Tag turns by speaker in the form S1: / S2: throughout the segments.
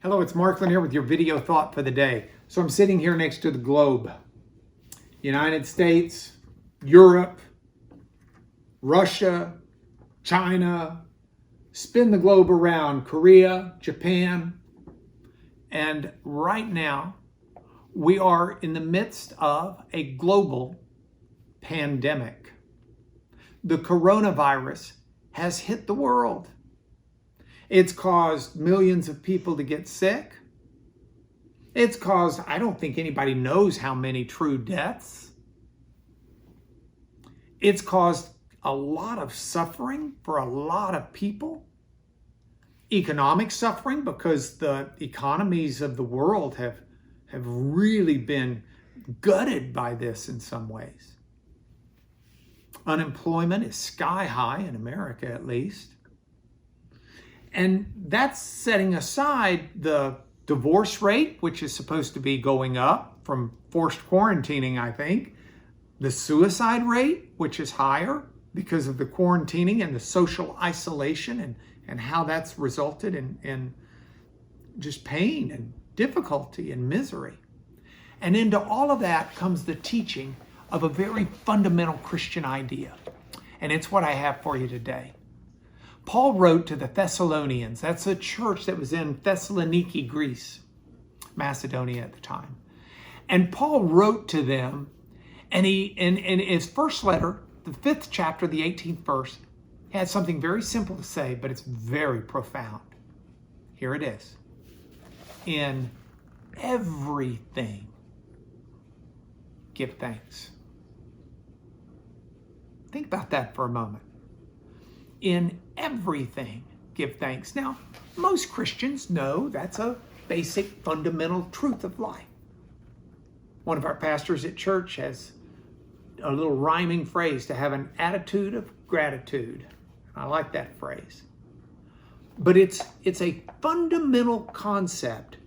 S1: Hello, it's Mark Lanier with your video thought for the day. So I'm sitting here next to the globe. United States, Europe, Russia, China, spin the globe around, Korea, Japan. And right now, we are in the midst of a global pandemic. The coronavirus has hit the world. It's caused millions of people to get sick. It's caused, I don't think anybody knows how many true deaths. It's caused a lot of suffering for a lot of people. Economic suffering because the economies of the world have really been gutted by this in some ways. Unemployment is sky high in America, at least. And that's setting aside the divorce rate, which is supposed to be going up from forced quarantining, I think. The suicide rate, which is higher because of the quarantining and the social isolation and how that's resulted in just pain and difficulty and misery. And into all of that comes the teaching of a very fundamental Christian idea. And it's what I have for you today. Paul wrote to the Thessalonians. That's a church that was in Thessaloniki, Greece, Macedonia at the time. And Paul wrote to them, and in his first letter, the 5th chapter, the 18th verse, he had something very simple to say, but it's very profound. Here it is. In everything, give thanks. Think about that for a moment. In everything, give thanks. Now, most Christians know that's a basic fundamental truth of life. One of our pastors at church has a little rhyming phrase, to have an attitude of gratitude. I like that phrase. But it's a fundamental concept,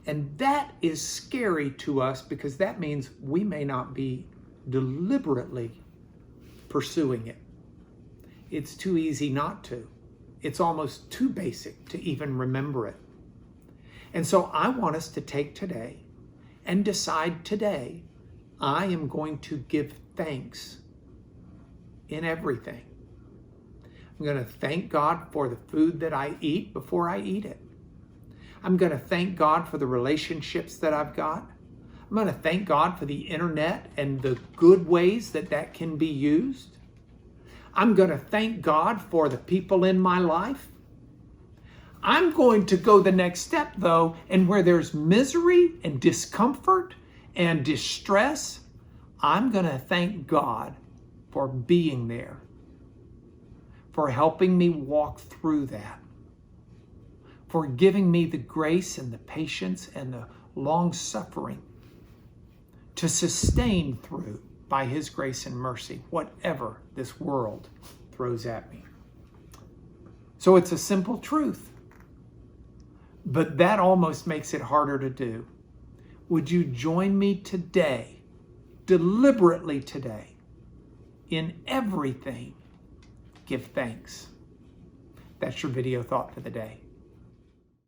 S1: and that is scary to us because that means we may not be deliberately pursuing it. It's too easy not to. It's almost too basic to even remember it. And so I want us to take today and decide today, I am going to give thanks in everything. I'm going to thank God for the food that I eat before I eat it. I'm going to thank God for the relationships that I've got. I'm going to thank God for the internet and the good ways that can be used. I'm going to thank God for the people in my life. I'm going to go the next step, though, and where there's misery and discomfort and distress, I'm going to thank God for being there, for helping me walk through that, for giving me the grace and the patience and the long suffering to sustain through by His grace and mercy, whatever this world throws at me. So it's a simple truth, but that almost makes it harder to do. Would you join me today, deliberately today, in everything, give thanks? That's your video thought for the day.